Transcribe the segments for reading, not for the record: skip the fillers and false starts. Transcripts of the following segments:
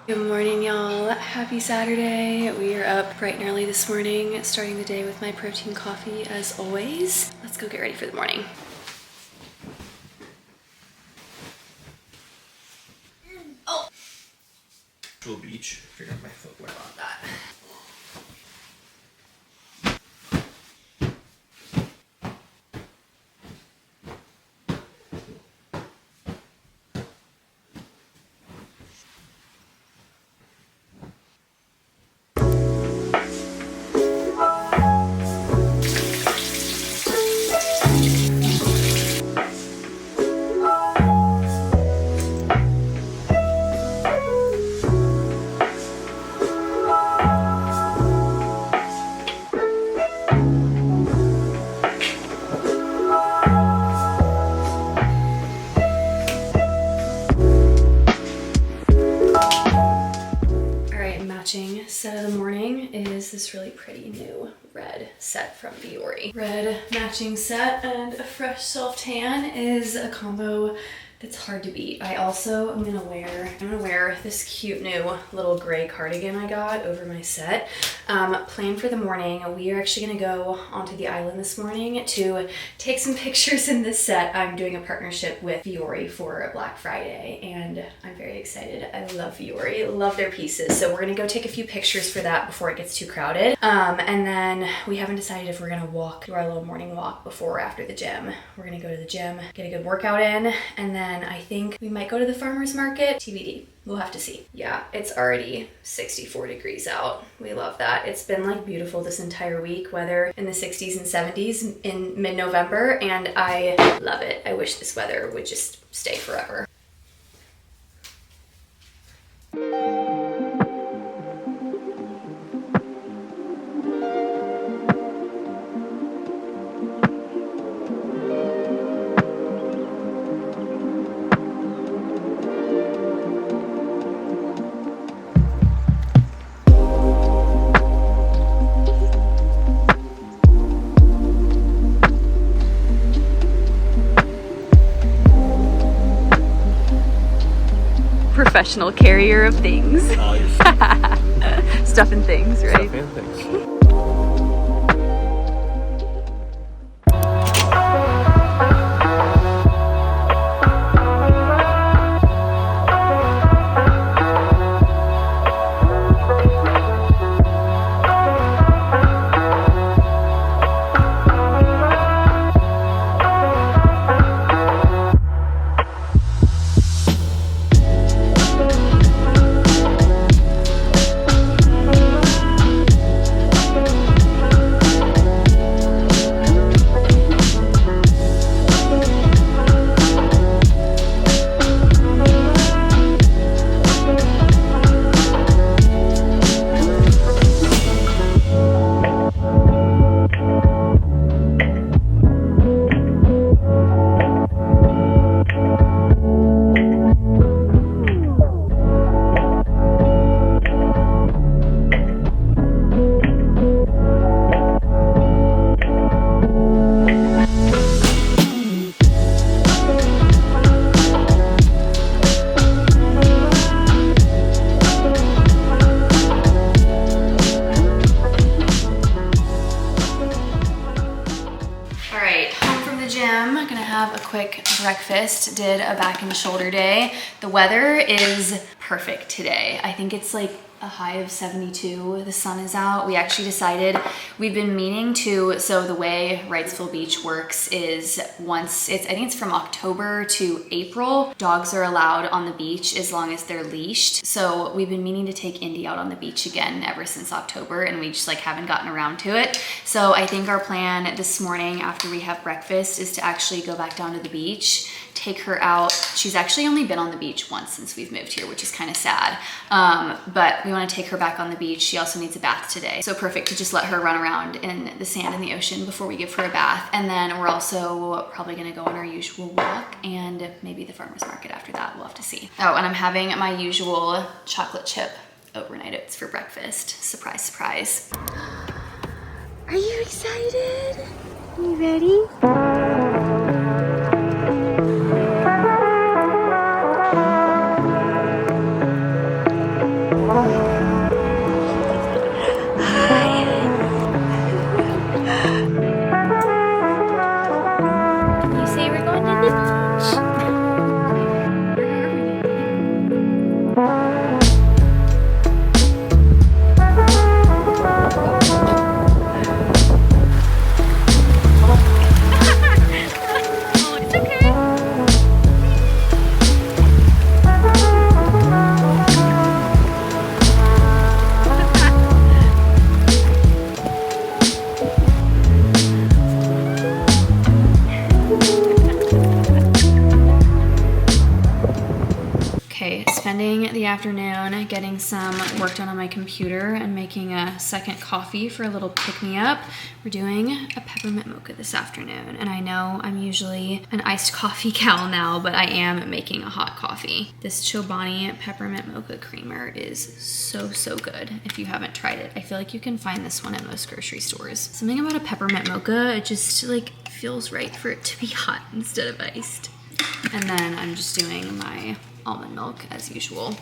Good morning, y'all. Happy Saturday. We are up bright and early this morning, starting the day with my protein coffee as always. Let's go get ready for the morning. Oh! Beach. Figure out my footwear on that. Set of the morning is this really pretty new red set from Viore. Red matching set and a fresh self tan is a combo that's hard to beat. I also am gonna wear this cute new little gray cardigan I got over my set. Plan for the morning, we are actually gonna go onto the island this morning to take some pictures in this set. I'm doing a partnership with Viore for Black Friday and I'm very excited. I love Viore, love their pieces. So we're gonna go take a few pictures for that before it gets too crowded. And then we haven't decided if we're gonna do our little morning walk before or after the gym. We're gonna go to the gym, get a good workout in, and then I think we might go to the farmer's market. TBD. We'll have to see. Yeah, it's already 64 degrees out. We love that. It's been like beautiful this entire week, weather in the 60s and 70s in mid-November, and I love it. I wish this weather would just stay forever. Professional carrier of things. Oh, Stuff and things, right? Stuff and things. Quick breakfast, did a back and shoulder day. The weather is perfect today. I think it's like a high of 72. The sun is out. We actually decided we've been meaning to, so the way Wrightsville Beach works is I think it's from October to April, dogs are allowed on the beach as long as they're leashed. So we've been meaning to take Indy out on the beach again ever since October, and we just like haven't gotten around to it. So I think our plan this morning after we have breakfast is to actually go back down to the beach, take her out. She's actually only been on the beach once since we've moved here, which is kind of sad. But we want to take her back on the beach. She also needs a bath today. So perfect to just let her run around in the sand in the ocean before we give her a bath. And then we're also probably gonna go on our usual walk and maybe the farmer's market after that. We'll have to see. Oh, and I'm having my usual chocolate chip overnight oats for breakfast. Surprise, surprise. Are you excited? Are you ready? spending the afternoon getting some work done on my computer and making a second coffee for a little pick-me-up. We're doing a peppermint mocha this afternoon, and I know I'm usually an iced coffee gal now, but I am making a hot coffee. This Chobani peppermint mocha creamer is so, so good if you haven't tried it. I feel like you can find this one at most grocery stores. Something about a peppermint mocha, it just like feels right for it to be hot instead of iced. And then I'm just doing my almond milk as usual.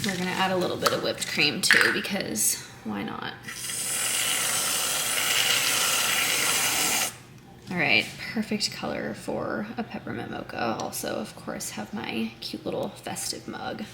We're gonna add a little bit of whipped cream too, because why not? All right, perfect color for a peppermint mocha. Also, of course, have my cute little festive mug.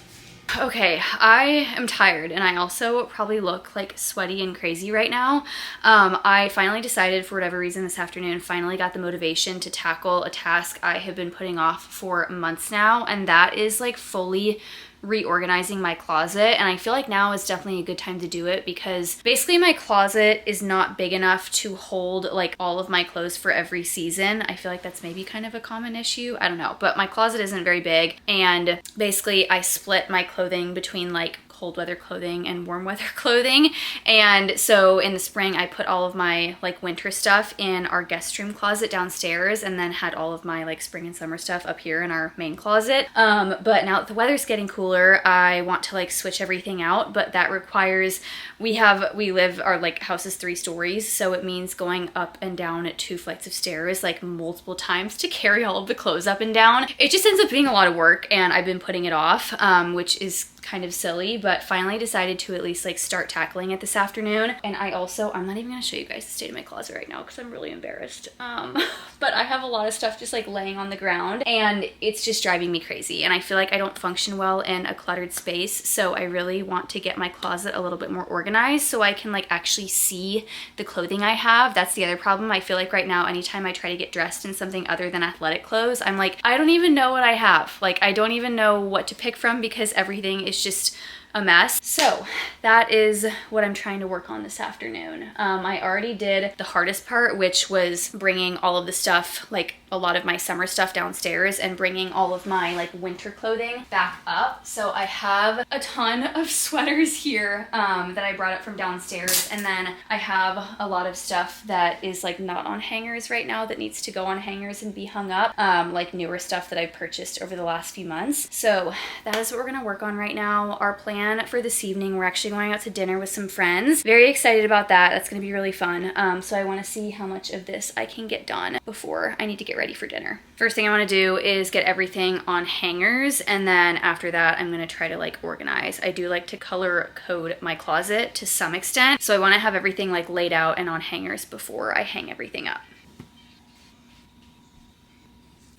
Okay, I am tired and I also probably look like sweaty and crazy right now. I finally decided, for whatever reason this afternoon, finally got the motivation to tackle a task I have been putting off for months now, and that is like fully reorganizing my closet. And I feel like now is definitely a good time to do it, because basically my closet is not big enough to hold like all of my clothes for every season. I feel like that's maybe kind of a common issue, I don't know, but my closet isn't very big, and basically I split my clothing between like cold weather clothing and warm weather clothing. And so in the spring I put all of my like winter stuff in our guest room closet downstairs, and then had all of my like spring and summer stuff up here in our main closet. But now that the weather's getting cooler, I want to like switch everything out, but that requires, our like house is 3 stories, so it means going up and down 2 flights of stairs like multiple times to carry all of the clothes up and down. It just ends up being a lot of work, and I've been putting it off, which is kind of silly, but finally decided to at least like start tackling it this afternoon. And I'm not even gonna show you guys the state of my closet right now because I'm really embarrassed. But I have a lot of stuff just like laying on the ground, and it's just driving me crazy. And I feel like I don't function well in a cluttered space, so I really want to get my closet a little bit more organized so I can like actually see the clothing I have. That's the other problem. I feel like right now, anytime I try to get dressed in something other than athletic clothes, I'm like, I don't even know what I have. Like, I don't even know what to pick from because everything is just a mess. So that is what I'm trying to work on this afternoon. I already did the hardest part, which was bringing all of the stuff, like a lot of my summer stuff downstairs, and bringing all of my like winter clothing back up. So I have a ton of sweaters here that I brought up from downstairs, and then I have a lot of stuff that is like not on hangers right now that needs to go on hangers and be hung up, like newer stuff that I've purchased over the last few months. So that is what we're gonna work on right now. Our plan for this evening, we're actually going out to dinner with some friends. Very excited about that. That's gonna be really fun. So I wanna see how much of this I can get done before I need to get ready for dinner. First thing I wanna do is get everything on hangers, and then after that I'm gonna try to like organize. I do like to color code my closet to some extent, so I wanna have everything like laid out and on hangers before I hang everything up.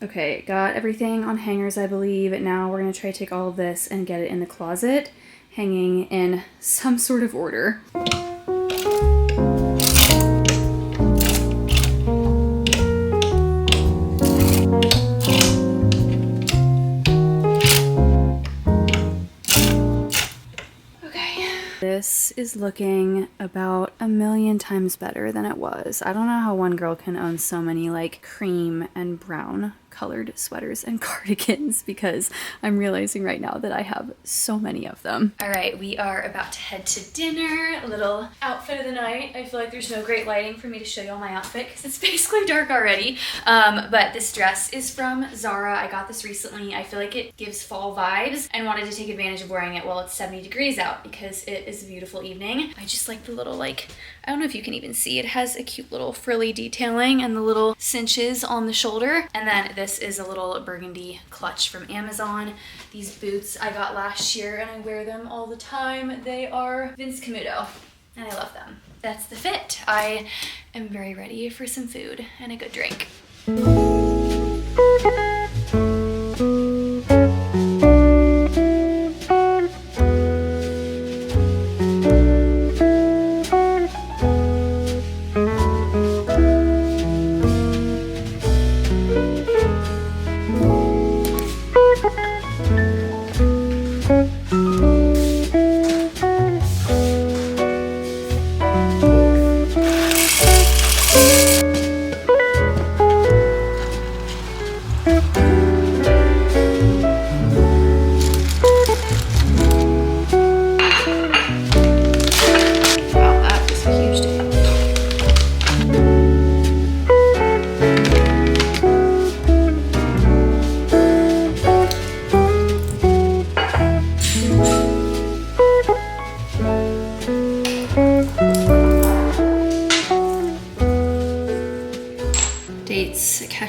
Okay, got everything on hangers, I believe. Now we're gonna try to take all of this and get it in the closet, hanging in some sort of order. This is looking about 1,000,000 times better than it was. I don't know how one girl can own so many like cream and brown colored sweaters and cardigans, because I'm realizing right now that I have so many of them. All right, we are about to head to dinner. A little outfit of the night. I feel like there's no great lighting for me to show you all my outfit because it's basically dark already. But this dress is from Zara. I got this recently. I feel like it gives fall vibes and wanted to take advantage of wearing it while it's 70 degrees out because it is a beautiful evening. I just like the little like, I don't know if you can even see, it has a cute little frilly detailing and the little cinches on the shoulder. And then this is a little burgundy clutch from Amazon. These boots I got last year and I wear them all the time. They are Vince Camuto and I love them. That's the fit. I am very ready for some food and a good drink.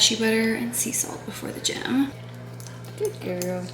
cashew butter and sea salt before the gym. Good girl.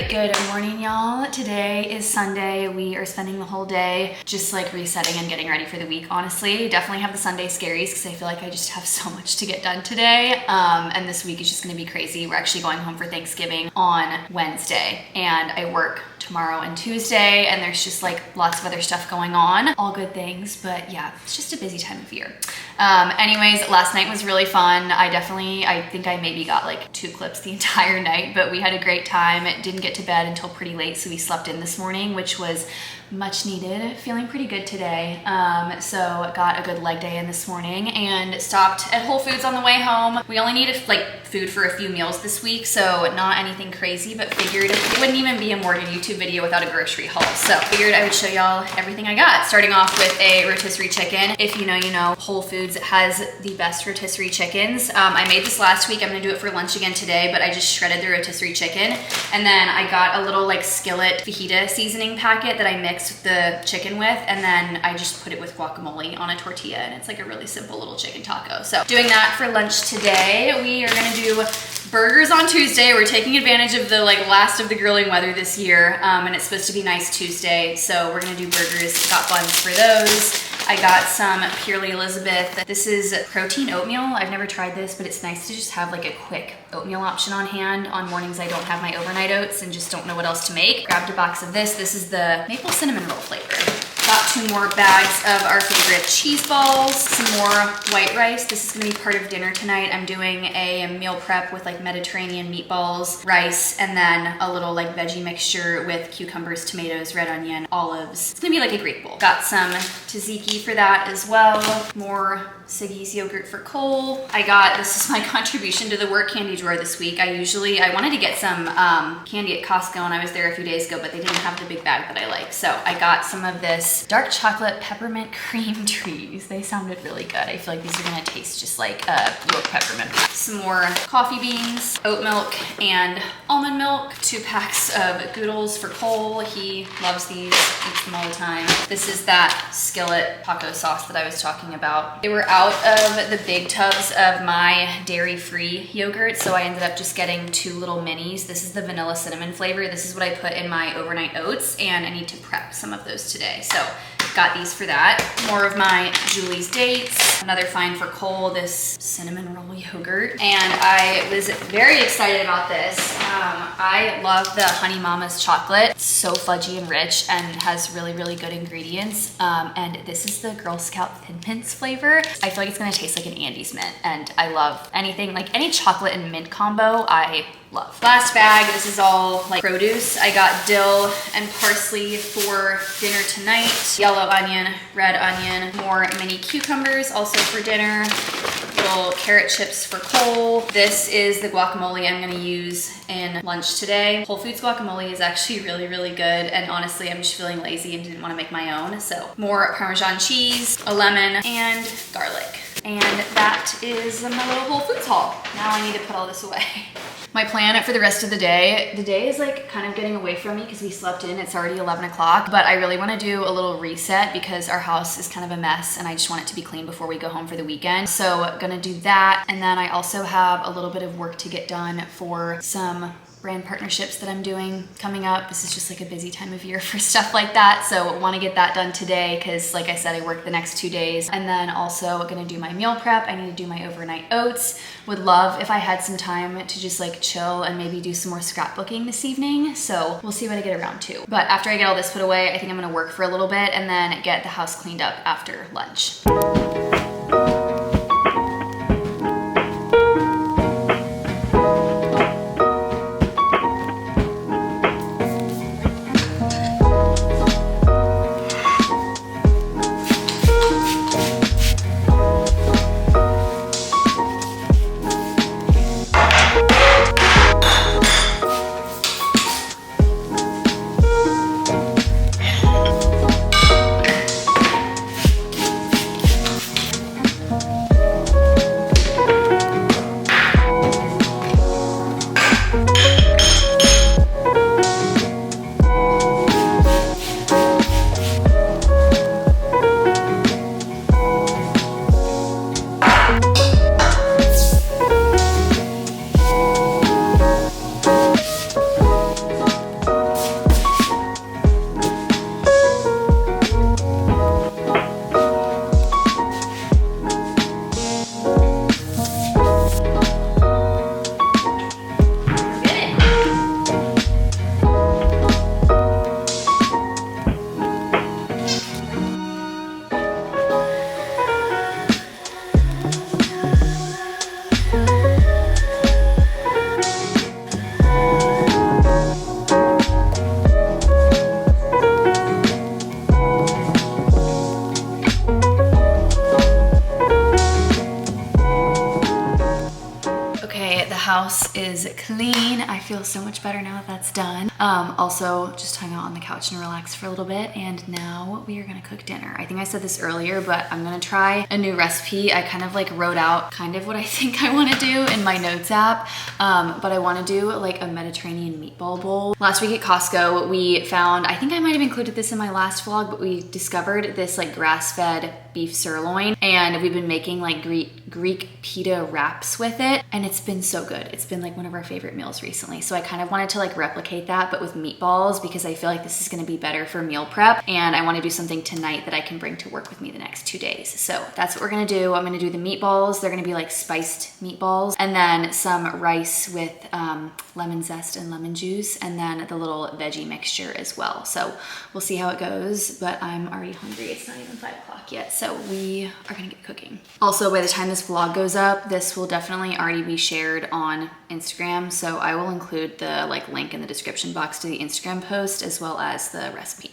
Good morning, y'all. Today is Sunday. We are spending the whole day just like resetting and getting ready for the week. Honestly, definitely have the Sunday scaries because I feel like I just have so much to get done today. And this week is just gonna be crazy. We're actually going home for Thanksgiving on Wednesday and I work tomorrow and Tuesday, and there's just like lots of other stuff going on. All good things, but yeah, it's just a busy time of year. Anyways, last night was really fun. I think I maybe got like 2 clips the entire night, but we had a great time. It didn't get to bed until pretty late, so we slept in this morning, which was much needed. Feeling pretty good today. So got a good leg day in this morning and stopped at Whole Foods on the way home. We only needed like food for a few meals this week, so not anything crazy, but figured it wouldn't even be a Morgan YouTube video without a grocery haul. So figured I would show y'all everything I got. Starting off with a rotisserie chicken. If you know, you know, Whole Foods has the best rotisserie chickens. I made this last week. I'm gonna do it for lunch again today, but I just shredded the rotisserie chicken. And then I got a little like skillet fajita seasoning packet that I mixed the chicken with, and then I just put it with guacamole on a tortilla, and it's like a really simple little chicken taco. So doing that for lunch today. We are gonna do burgers on Tuesday. We're taking advantage of the like last of the grilling weather this year, and it's supposed to be nice Tuesday, so we're gonna do burgers. Got buns for those. I got some Purely Elizabeth. This is protein oatmeal. I've never tried this, but it's nice to just have like a quick oatmeal option on hand on mornings I don't have my overnight oats and just don't know what else to make. Grabbed a box of this. This is the maple cinnamon roll flavor. Got 2 more bags of our favorite cheese balls, some more white rice. This is gonna be part of dinner tonight. I'm doing a meal prep with like Mediterranean meatballs, rice, and then a little like veggie mixture with cucumbers, tomatoes, red onion, olives. It's gonna be like a Greek bowl. Got some tzatziki for that as well. More Siggy's yogurt for Cole. This is my contribution to the work candy drawer this week. I wanted to get some candy at Costco and I was there a few days ago, but they didn't have the big bag that I like. So I got some of this dark chocolate peppermint cream trees. They sounded really good. I feel like these are gonna taste just like a real peppermint. Some more coffee beans, oat milk, and almond milk. 2 packs of Goodles for Cole. He loves these, eats them all the time. This is that skillet taco sauce that I was talking about. They were out of the big tubs of my dairy-free yogurt, so I ended up just getting 2 little minis. This is the vanilla cinnamon flavor. This is what I put in my overnight oats, and I need to prep some of those today. So got these for that. More of my Julie's dates. Another find for Cole, this cinnamon roll yogurt. And I was very excited about this. I love the Honey Mama's chocolate. It's so fudgy and rich and has really, really good ingredients. And this is the Girl Scout Thin Mints flavor. I feel like it's gonna taste like an Andes mint, and I love anything, like any chocolate and mint combo, I love. Last bag, this is all like produce. I got dill and parsley for dinner tonight. Yellow onion, red onion, more mini cucumbers also for dinner. Little carrot chips for Cole. This is the guacamole I'm gonna use in lunch today. Whole Foods guacamole is actually really, really good, and honestly, I'm just feeling lazy and didn't wanna make my own. So more Parmesan cheese, a lemon, and garlic. And that is my little Whole Foods haul. Now I need to put all this away. My plan for the rest of the day is like kind of getting away from me because we slept in. It's already 11 o'clock, but I really want to do a little reset because our house is kind of a mess and I just want it to be clean before we go home for the weekend. So gonna do that. And then I also have a little bit of work to get done for some brand partnerships that I'm doing coming up. This is just like a busy time of year for stuff like that. So want to get that done today because like I said, I work the next 2 days. And then also gonna do my meal prep. I need to do my overnight oats. Would love if I had some time to just like chill and maybe do some more scrapbooking this evening. So we'll see what I get around to. But after I get all this put away, I think I'm gonna work for a little bit and then get the house cleaned up after lunch. House is clean. I feel so much better now that that's done. Also just hung out on the couch and relaxed for a little bit, and now we are gonna cook dinner. I think I said this earlier, but I'm gonna try a new recipe. I kind of like wrote out kind of what I think I wanna do in my notes app, but I wanna do like a Mediterranean meatball bowl. Last week at Costco, we found, I think I might have included this in my last vlog, but we discovered this like grass-fed beef sirloin, and we've been making like Greek pita wraps with it, and it's been so good. It's been like one of our favorite meals recently. So I kind of wanted to like replicate that, but with meatballs, because I feel like this is gonna be better for meal prep, and I wanna do something tonight that I can bring to work with me the next 2 days. So that's what we're gonna do. I'm gonna do the meatballs. They're gonna be like spiced meatballs, and then some rice with lemon zest and lemon juice, and then the little veggie mixture as well. So we'll see how it goes, but I'm already hungry. It's not even 5 o'clock yet, so we are gonna get cooking. Also, by the time this vlog goes up, this will definitely already be shared on Instagram, so I will include the like link in the description box to the Instagram post as well as the recipe.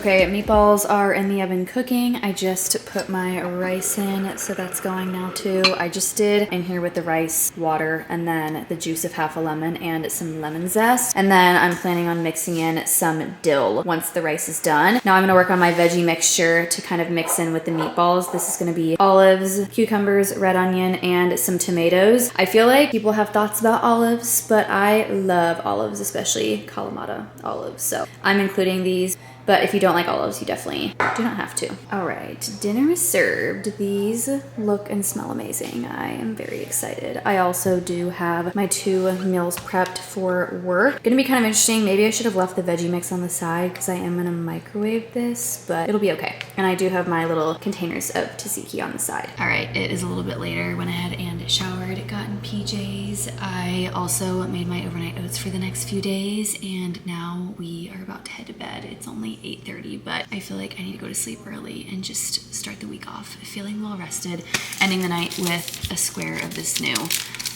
Okay, meatballs are in the oven cooking. I just put my rice in, so that's going now too. I just did in here with the rice, water, and then the juice of half a lemon and some lemon zest. And then I'm planning on mixing in some dill once the rice is done. Now I'm gonna work on my veggie mixture to kind of mix in with the meatballs. This is gonna be olives, cucumbers, red onion, and some tomatoes. I feel like people have thoughts about olives, but I love olives, especially Kalamata olives. So I'm including these. But if you don't like olives, you definitely do not have to. All right, dinner is served. These look and smell amazing. I am very excited. I also do have my 2 meals prepped for work. Gonna be kind of interesting. Maybe I should have left the veggie mix on the side because I am gonna microwave this, but it'll be okay. And I do have my little containers of tzatziki on the side. All right, it is a little bit later. Went ahead and and showered, gotten PJs. I also made my overnight oats for the next few days, and now we are about to head to bed. It's only 8:30, but I feel like I need to go to sleep early and just start the week off feeling well rested, ending the night with a square of this new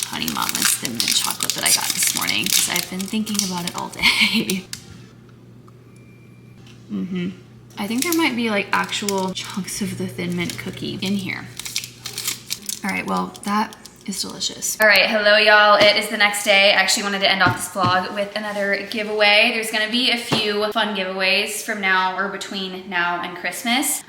Honey Mama's Thin Mint chocolate that I got this morning because I've been thinking about it all day. I think there might be like actual chunks of the Thin Mint cookie in here. All right, well, that is delicious. All right, hello y'all. It is the next day. I actually wanted to end off this vlog with another giveaway. There's gonna be a few fun giveaways from now or between now and Christmas.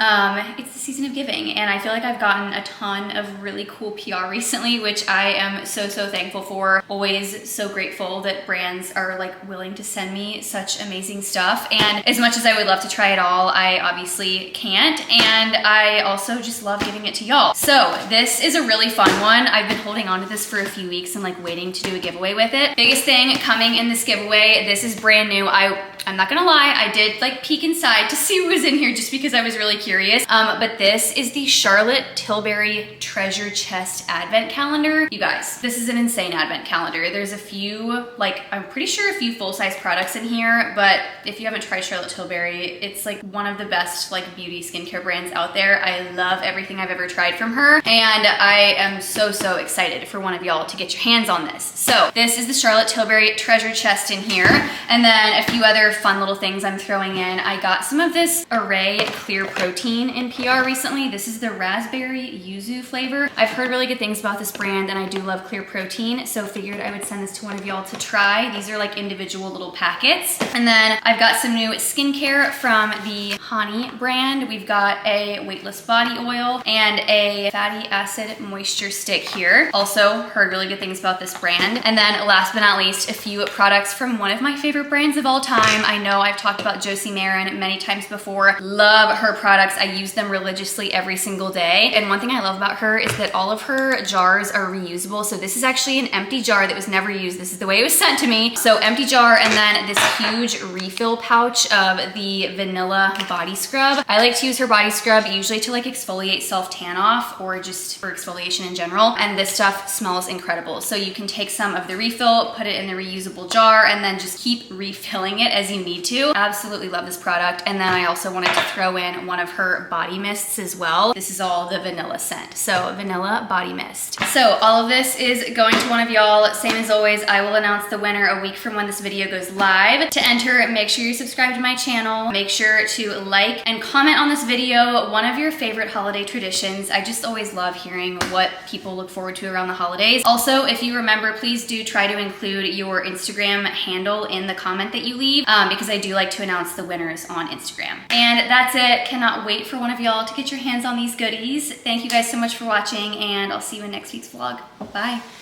It's the season of giving, and I feel like I've gotten a ton of really cool PR recently, which I am so thankful for. Always so grateful that brands are like willing to send me such amazing stuff. And as much as I would love to try it all, I obviously can't. And I also just love giving it to y'all. So this is a really fun one. I've been holding on to this for a few weeks and like waiting to do a giveaway with it. Biggest thing coming in this giveaway, this is brand new. I'm not gonna lie, I did like peek inside to see what was in here just because I was really curious. But this is the Charlotte Tilbury Treasure Chest Advent Calendar. You guys, this is an insane Advent calendar. There's a few, like I'm pretty sure a few full-size products in here, but if you haven't tried Charlotte Tilbury, it's like one of the best like beauty skincare brands out there. I love everything I've ever tried from her, and I am so excited for one of y'all to get your hands on this. So this is the Charlotte Tilbury Treasure Chest in here, and then a few other fun little things I'm throwing in. I got some of this Array Clear Protein in PR recently. This is the raspberry yuzu flavor. I've heard really good things about this brand, and I do love Clear Protein, so figured I would send this to one of y'all to try. These are like individual little packets. And then I've got some new skincare from the Hani brand. We've got a weightless body oil and a fatty acid moisture stick here. Also heard really good things about this brand. And then last but not least, a few products from one of my favorite brands of all time. I know I've talked about Josie Maran many times before. Love her products. I use them religiously every single day. And one thing I love about her is that all of her jars are reusable. So this is actually an empty jar that was never used. This is the way it was sent to me. So empty jar, and then this huge refill pouch of the vanilla body scrub. I like to use her body scrub usually to like exfoliate self-tan off or just for exfoliation in general. And this stuff smells incredible. So you can take some of the refill, put it in the reusable jar, and then just keep refilling it as you need to. Absolutely love this product. And then I also wanted to throw in one of her body mists as well. This is all the vanilla scent. So vanilla body mist. So all of this is going to one of y'all. Same as always, I will announce the winner a week from when this video goes live. To enter, make sure you're subscribed to my channel. Make sure to like and comment on this video one of your favorite holiday traditions. I just always love hearing what people look forward to around the holidays. Also, if you remember, please do try to include your Instagram handle in the comment that you leave, because I do like to announce the winners on Instagram. And that's it. Cannot wait for one of y'all to get your hands on these goodies. Thank you guys so much for watching, and I'll see you in next week's vlog. Bye.